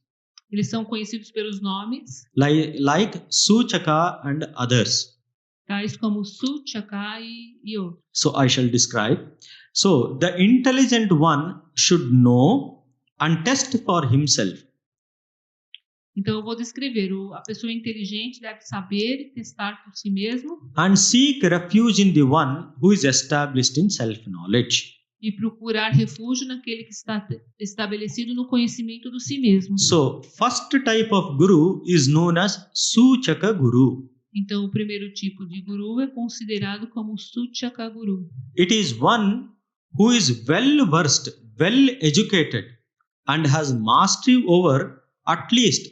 Eles são conhecidos pelos nomes, like Suchaka and others. tais como Suchaka e outros. So I shall describe. So the intelligent one should know and test for himself. Então eu vou descrever. A pessoa inteligente deve saber e testar por si mesmo And seek refuge in the one who is established in self-knowledge. e procurar refúgio naquele que está estabelecido no conhecimento do si mesmo. So first type of guru is known as Suchaka Guru. Então o primeiro tipo de guru é considerado como Suchaka Guru. It is one who is well versed, well educated and has mastery over at least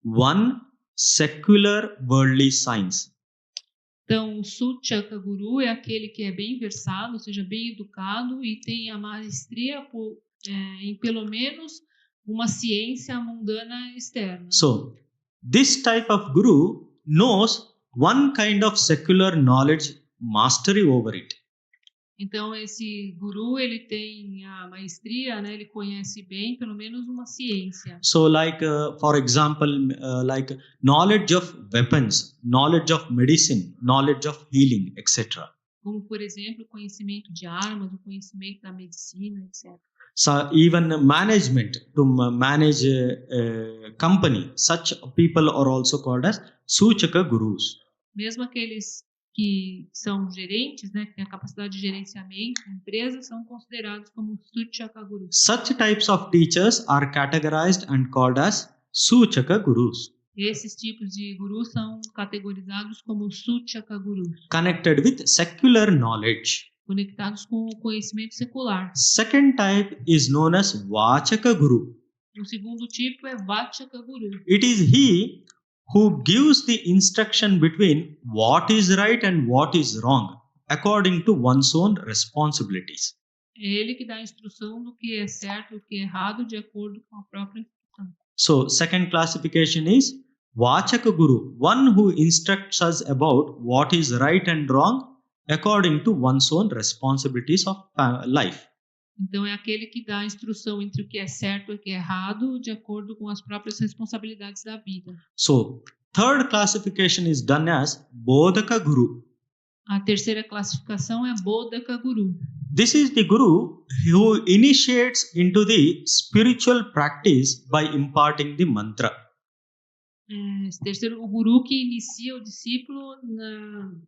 one secular worldly science. Então, o Suchaka Guru é aquele que é bem versado, ou seja, bem educado e tem a maestria em pelo menos uma ciência mundana externa. So, this type of guru knows one kind of secular knowledge mastery over it. Então esse guru, ele tem a maestria, né? Ele conhece bem pelo menos uma ciência. So for example, like knowledge of weapons, knowledge of medicine, knowledge of healing, etc. Como, por exemplo, o conhecimento de armas, o conhecimento da medicina, etc. So even management, to manage a company, such people are also called as Suchaka Gurus. Mesmo aqueles que são gerentes, né, que têm a capacidade de gerenciamento de empresas, são considerados como Suchaka Gurus. Such types of teachers are categorized and called as Suchaka Gurus. Esses tipos de gurus são categorizados como Suchaka Gurus, Connected with secular knowledge. conectados com o conhecimento secular. Second type is known as Vachaka Guru. O segundo tipo é Vachaka Guru. It is he who gives the instruction between what is right and what is wrong according to one's own responsibilities. É ele que dá a instrução do que é certo e o que é errado de acordo com a própria instrução. So, second classification is Vachaka Guru, one who instructs us about what is right and wrong according to one's own responsibilities of life. Então é aquele que dá a instrução entre o que é certo e o que é errado de acordo com as próprias responsabilidades da vida. So, third classification is done as Bodhaka Guru. A terceira classificação é Bodhaka Guru. This is the Guru who initiates into the spiritual practice by imparting the mantra. Esse terceiro, o guru que inicia o discípulo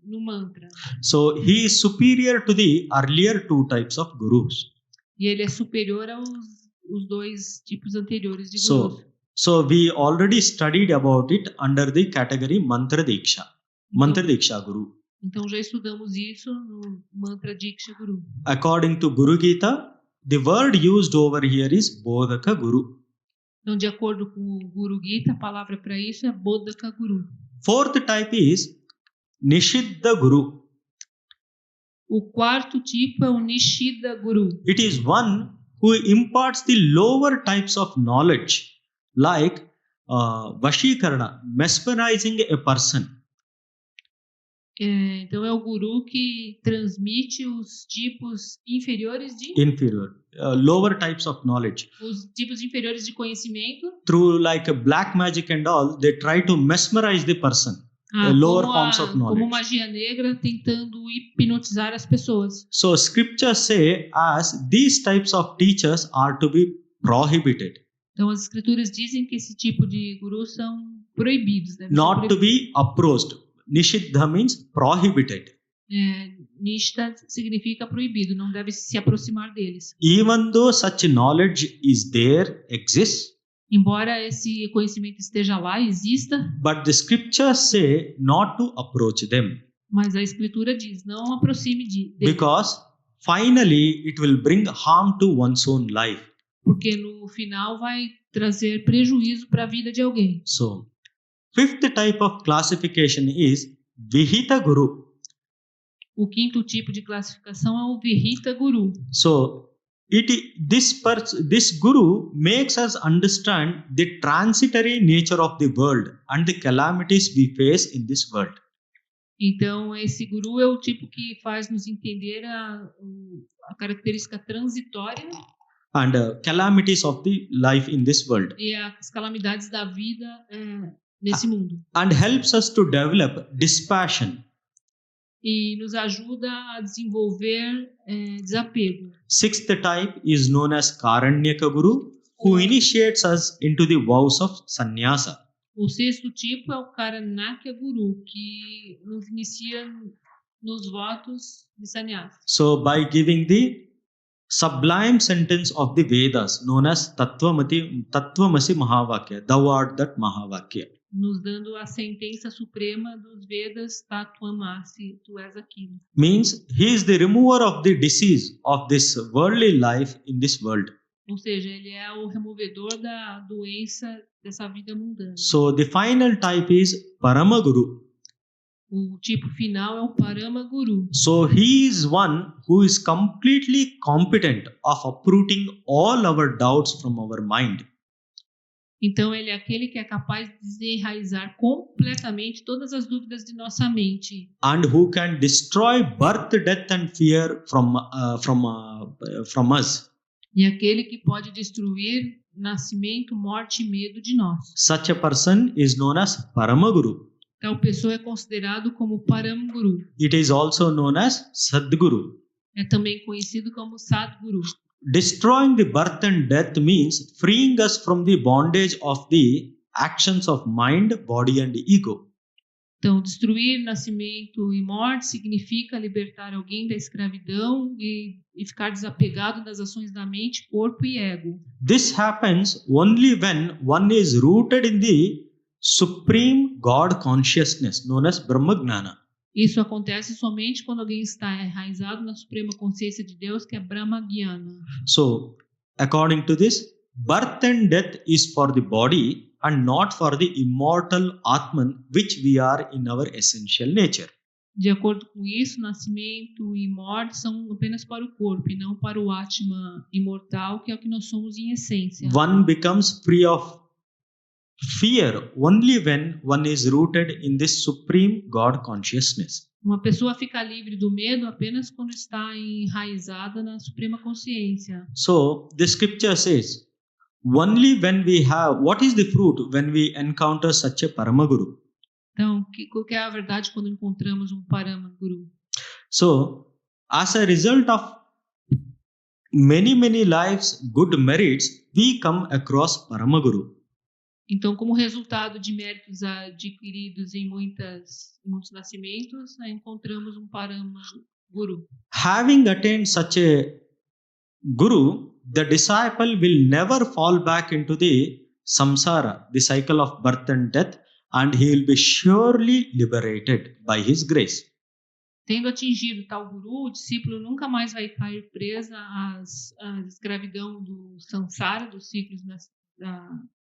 no mantra. So, he is superior to the earlier two types of Gurus. E ele é superior aos dois tipos anteriores de gurus. So we already studied about it under the category Mantra Diksha. Mantra Diksha Guru. Então já estudamos isso no Mantra Diksha Guru. According to Guru Gita, the word used over here is Bodhaka Guru. Então, de acordo com o Guru Gita, a palavra para isso é Bodhaka Guru. Fourth type is Nishiddha Guru. O quarto tipo é o Nishida Guru. It is one who imparts the lower types of knowledge, like Vashikarana, mesmerizing a person. Então é o guru que transmite os tipos inferiores de lower types of knowledge. Os tipos inferiores de conhecimento. Through like a black magic and all, they try to mesmerize the person. Lower forms of knowledge. Como magia negra tentando hipnotizar as pessoas. So scriptures say as these types of teachers are to be prohibited. Então as escrituras dizem que esse tipo de gurus são proibidos. Not to be approached. Nishiddha means prohibited. Nishta significa proibido, não deve se aproximar deles. Even though such knowledge is there, exists. Embora esse conhecimento esteja lá, exista. But the scriptures say not to approach them. Mas a escritura diz, não aproxime deles. Because finally it will bring harm to one's own life. Porque no final vai trazer prejuízo para a vida de alguém. So, fifth type of classification is Vihita Guru. O quinto tipo de classificação é o Vihita Guru. So, this Guru makes us understand the transitory nature of the world and the calamities we face in this world. Então, esse Guru é o tipo que faz nos entender a característica transitória and calamities of the life in this world. E as calamidades da vida nesse mundo. And helps us to develop dispassion. E nos ajuda a desenvolver desapego. Sixth type is known as Karanyaka Guru, who initiates us into the vows of sannyasa. O sexto tipo é o Karanyaka Guru, que nos inicia nos votos de sannyasa. So by giving the sublime sentence of the Vedas known as Tattvamasi Mahavakya, thou art that Mahavakya. Nos dando a sentença suprema dos Vedas, Tattvamasi, tu és aquilo. Means he is the remover of the disease of this worldly life in this world. Ou seja, ele é o removedor da doença dessa vida mundana. So the final type is Paramaguru. O tipo final é o Paramaguru. So he is one who is completely competent of uprooting all our doubts from our mind. Então, ele é aquele que é capaz de desenraizar completamente todas as dúvidas de nossa mente. and who can destroy birth, death and fear from us. E aquele que pode destruir nascimento, morte e medo de nós. Such a person is known as Paramaguru. Tal pessoa é considerado como Param Guru. It is also known as Sadguru. É também conhecido como Sadguru. Destroying the birth and death means freeing us from the bondage of the actions of mind, body and ego. Então, destruir nascimento e morte significa libertar alguém da escravidão e ficar desapegado das ações da mente, corpo e ego. This happens only when one is rooted in the Supreme God consciousness known as Brahmagnana. Isso acontece somente quando alguém está enraizado na suprema consciência de Deus, que é Brahma Gyana. So, according to this, birth and death is for the body and not for the immortal Atman which we are in our essential nature. De acordo com isso, nascimento e morte são apenas para o corpo e não para o Atma imortal, que é o que nós somos em essência. One becomes free of fear only when one is rooted in this Supreme God consciousness. Uma pessoa fica livre do medo apenas quando está enraizada na suprema consciência. So, the scripture says, only when we have, what is the fruit when we encounter such a Paramaguru? Então, qual que é a verdade quando encontramos um Parama Guru? So, as a result of many lives, good merits, we come across Paramaguru. Então, como resultado de méritos adquiridos em muitos nascimentos, encontramos um Parama Guru. Having attained such a Guru, the disciple will never fall back into the samsara, the cycle of birth and death, and he will be surely liberated by his grace. Tendo atingido tal guru, o discípulo nunca mais vai cair presa à escravidão do samsara, dos ciclos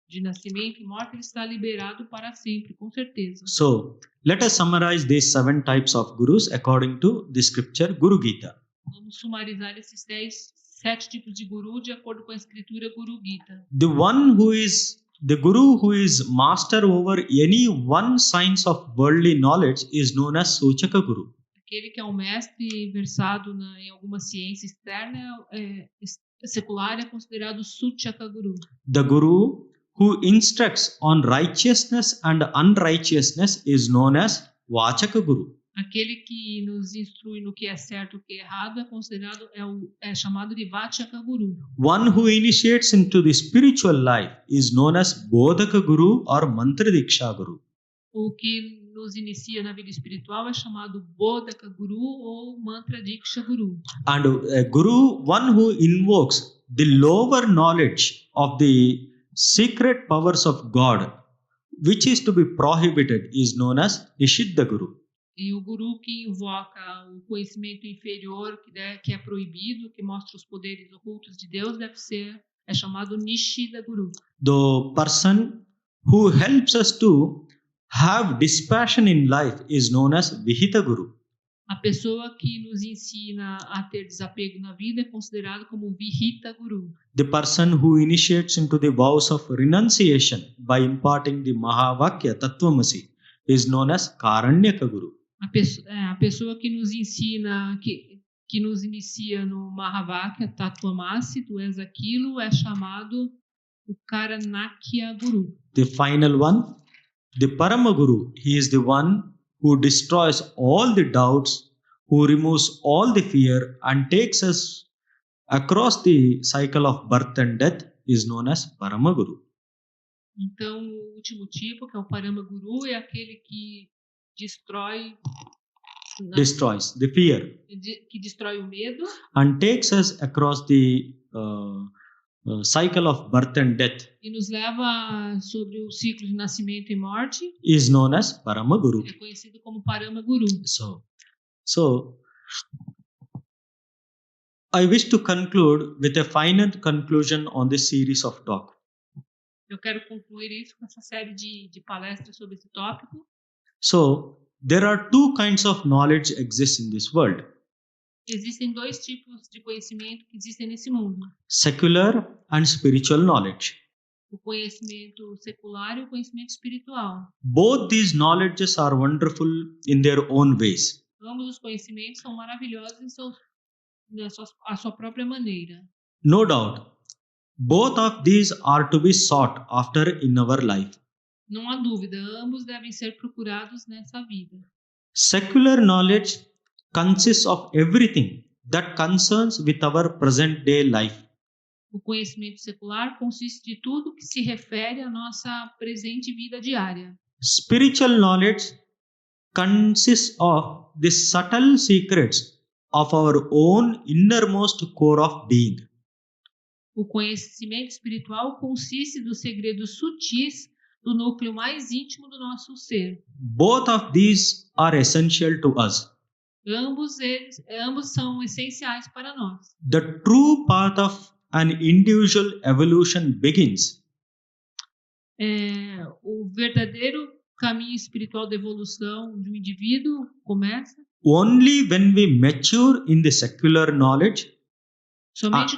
de nascimento e morte. Ele está liberado para sempre, com certeza. So, let us summarize these 7 types of gurus according to the scripture Guru Gita. Vamos sumarizar esses 7 tipos de guru de acordo com a escritura Guru Gita. The guru who is master over any one science of worldly knowledge is known as Suchaka Guru. Aquele que é um mestre versado em alguma ciência externa secular é considerado Suchaka Guru. The guru who instructs on righteousness and unrighteousness is known as Vachaka Guru. Aquele que nos instrui no que é certo e o que é errado é chamado de Vachaka Guru. One who initiates into the spiritual life is known as Bodhaka Guru or Mantra Diksha Guru. O que nos inicia na vida espiritual é chamado Bodhaka Guru ou Mantra Diksha Guru. And a guru, one who invokes the lower knowledge of the secret powers of God, which is to be prohibited, is known as Nishiddha Guru. E o guru que invoca o conhecimento inferior, que é proibido, que mostra os poderes ocultos de Deus, é chamado Nishida Guru. The person who helps us to have dispassion in life is known as Vihita Guru. A pessoa que nos ensina a ter desapego na vida é considerado como Vihita Guru. The person who initiates into the vows of renunciation by imparting the Mahavakya Tattvamasi is known as Karanyaka Guru. A pessoa que nos ensina, que nos inicia no Mahavakya Tattvamasi, tu és aquilo, é chamado o Karanakya Guru. The final one, the Parama Guru, he is the one who destroys all the doubts, who removes all the fear and takes us across the cycle of birth and death, is known as Parama Guru. Então, o último tipo, que é o Parama Guru, é aquele que destroys the fear, que destrói o medo, and takes us across the cycle of birth and death, e nos leva sobre o ciclo de nascimento e morte, is known as Parama Guru. É conhecido como Parama Guru. So I wish to conclude with a final conclusion on this series of talk. Eu quero concluir isso com essa série de palestras sobre esse tópico. So, there are 2 kinds of knowledge exist in this world. Existem 2 tipos de conhecimento que existem nesse mundo. Secular and spiritual knowledge. o conhecimento secular e o conhecimento espiritual. Both these knowledges are wonderful in their own ways. Ambos os conhecimentos são maravilhosos à sua própria maneira. No doubt, both of these are to be sought after in our life. Não há dúvida, ambos devem ser procurados nessa vida. Secular knowledge consists of everything that concerns with our present day life. O conhecimento secular consiste de tudo que se refere à nossa presente vida diária. Spiritual knowledge consists of the subtle secrets of our own innermost core of being. O conhecimento espiritual consiste dos segredos sutis do núcleo mais íntimo do nosso ser. Both of these are essential to us. Ambos são essenciais para nós. The true path of an individual evolution begins O verdadeiro caminho espiritual da evolução de um indivíduo começa only when we mature in the secular knowledge somente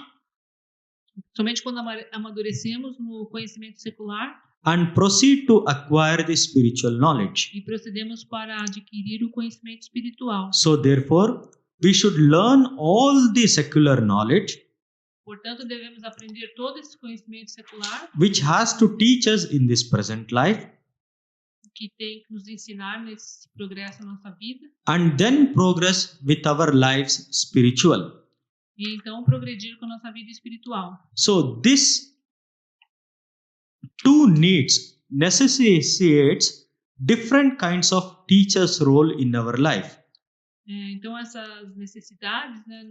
quando amadurecemos no conhecimento secular and proceed to acquire the spiritual knowledge. e procedemos para adquirir o conhecimento espiritual. So therefore, we should learn all the secular knowledge Portanto, devemos aprender todo esse conhecimento secular which has to teach us in this present life, que tem que nos ensinar nesse progresso na nossa vida and then progress with our lives spiritual. e então progredir com a nossa vida espiritual. So this two needs necessitates different kinds of teachers' role in our life. Então, essas necessidades, né,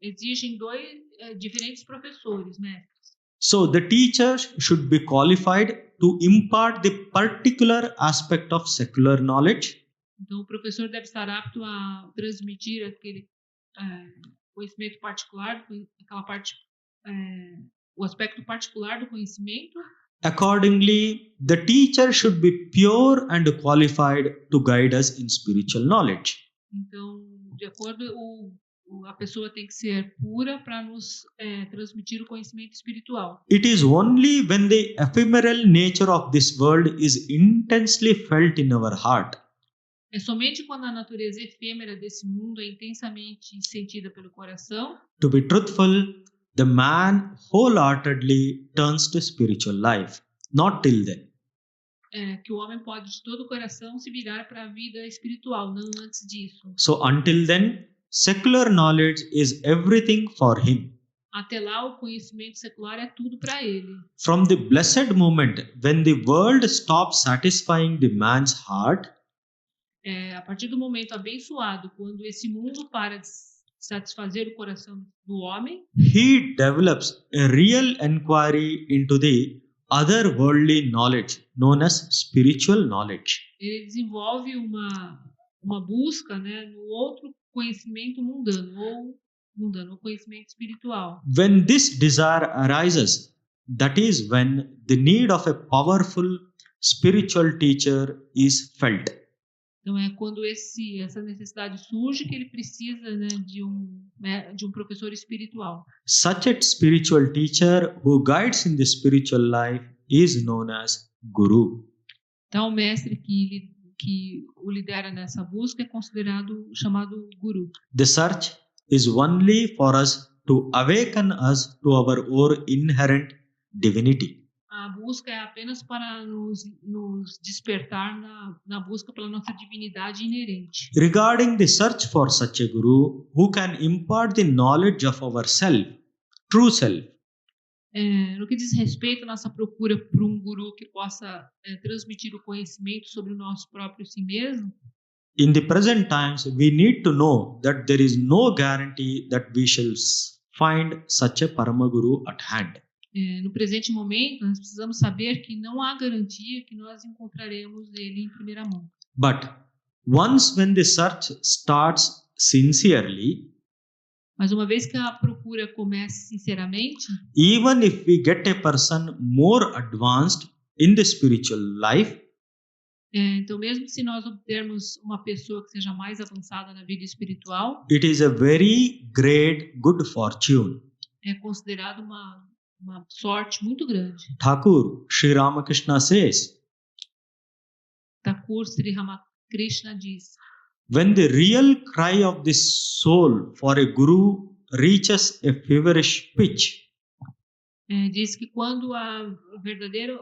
exigem dois diferentes professores, mestres. So the teacher should be qualified to impart the particular aspect of secular knowledge, Então, o professor deve estar apto a transmitir aquele conhecimento particular, aquela parte, o aspecto particular do conhecimento. accordingly, the teacher should be pure and qualified to guide us in spiritual knowledge. Então, de acordo, a pessoa tem que ser pura para nos transmitir o conhecimento espiritual. It is only when the ephemeral nature of this world is intensely felt in our heart É somente quando a natureza efêmera desse mundo é intensamente sentida pelo coração. To be truthful, the man wholeheartedly turns to spiritual life. Not till then. Que o homem pode de todo o coração se virar para a vida espiritual, não antes disso. So until then, secular knowledge is everything for him. Até lá, o conhecimento secular é tudo para ele. From the blessed moment when the world stops satisfying the man's heart, A partir do momento abençoado, quando esse mundo para de satisfazer o coração do homem, he develops a real inquiry into the otherworldly knowledge known as spiritual knowledge. ele desenvolve uma busca, né, no outro conhecimento mundano, o conhecimento espiritual. When this desire arises, that is when the need of a powerful spiritual teacher is felt. Então é quando essa necessidade surge que ele precisa, né, de um professor espiritual. Such a spiritual teacher who guides in the spiritual life is known as Guru. Então o mestre que o lidera nessa busca é chamado Guru. The search is only for us to awaken us to our own inherent divinity. A busca é apenas para nos despertar na busca pela nossa divindade inerente. Regarding the search for such a Guru who can impart the knowledge of our self, true self, No que diz respeito à nossa procura por um guru que possa transmitir o conhecimento sobre o nosso próprio si mesmo, in the present times we need to know that there is no guarantee that we shall find such a Paramaguru at hand. No presente momento, nós precisamos saber que não há garantia que nós encontraremos ele em primeira mão. But once when the search starts sincerely, Mas uma vez que a procura comece sinceramente, even if we get a person more advanced in the spiritual life, então mesmo se nós obtermos uma pessoa que seja mais avançada na vida espiritual, it is a very great good fortune. é considerado uma uma sorte muito grande. Thakur Sri Ramakrishna says, Thakur Sri Ramakrishna diz: when the real cry of the soul for a guru reaches a feverish pitch, diz que quando o verdadeiro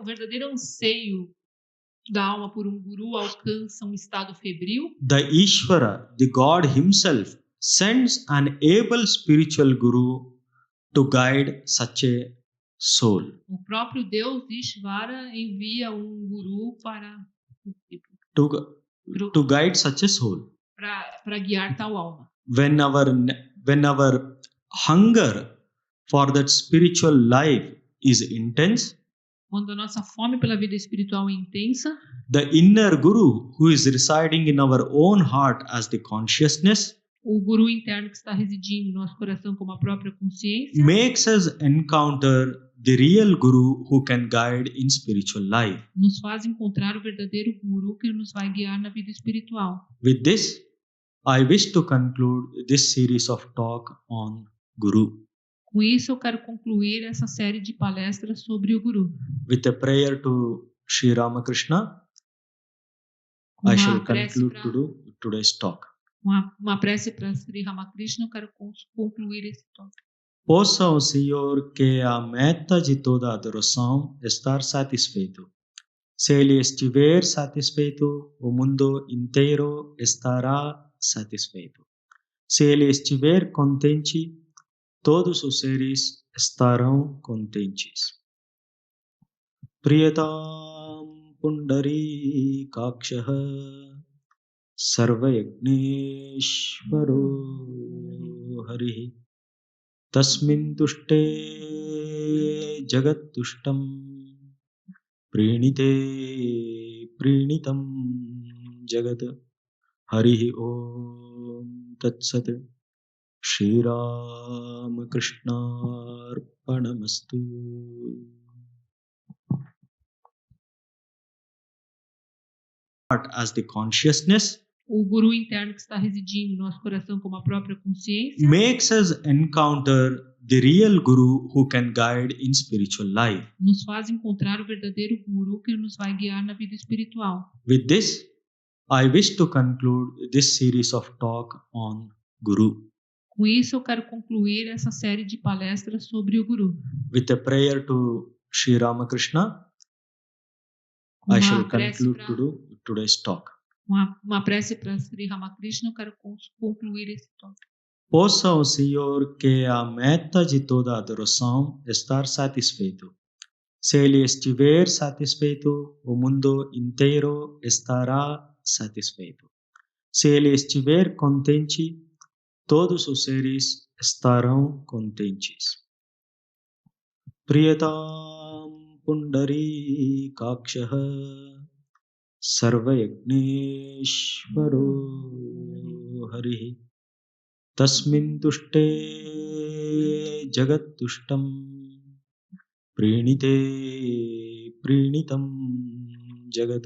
anseio da alma por um guru alcança um estado febril, the Ishvara, the God himself, sends an able spiritual guru to guide such a soul. o próprio Deus Ishvara envia um guru para To guide such a soul. para guiar tal alma. When our hunger for that spiritual life is intense, quando a nossa fome pela vida espiritual é intensa, the inner guru who is residing in our own heart as the consciousness, o guru interno que está residindo no nosso coração como a própria consciência, makes us encounter the real guru who can guide in spiritual life. nos faz encontrar o verdadeiro guru que nos vai guiar na vida espiritual. With this, I wish to conclude this series of talk on Guru. Com isso, eu quero concluir essa série de palestras sobre o Guru. With a prayer to Sri Ramakrishna, I shall conclude today's talk. Uma prece para Sri Ramakrishna, eu quero concluir esse talk. Possa o Senhor que a meta de toda a adoração estar satisfeito. Se Ele estiver satisfeito, o mundo inteiro estará satisfeito. Se Ele estiver contente, todos os seres estarão contentes. Priyatam Pundari Kakshaha Sarvayagneshvaro Harihi Tasmin Tushte Jagat Tushtam Prinite Prinitam Jagat Harihi Om Tat Sat Shri Ramakrishna Arpanamastu. As the consciousness, o guru interno que está residindo no nosso coração como a própria consciência, makes us encounter the real guru who can guide in spiritual life. Nos faz encontrar o verdadeiro guru que nos vai guiar na vida espiritual. With this, I wish to conclude this series of talk on Guru. Com isso, eu quero concluir essa série de palestras sobre o Guru. With a prayer to Sri Ramakrishna, I shall conclude today's talk. Uma prece para Sri Ramakrishna, eu quero concluir esse talk. Possa o Senhor que a meta de toda adoração estar satisfeito. Se Ele estiver satisfeito, o mundo inteiro estará satisfeito. Se Ele estiver contente, todos os seres estarão contentes. Priyatam Pundari Kakshaha Sarvayagneshvaro Harihi Tasmin Tushte Jagat Tushtam Prinite Prinitam Jagat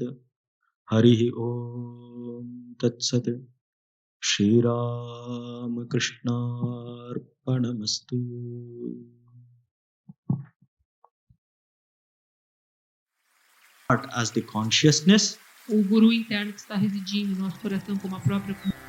Harihi Om Tat Sat Shri Ramakrishna Arpanamastu. As the consciousness, o guru interno que está residindo no nosso coração como a própria consciência,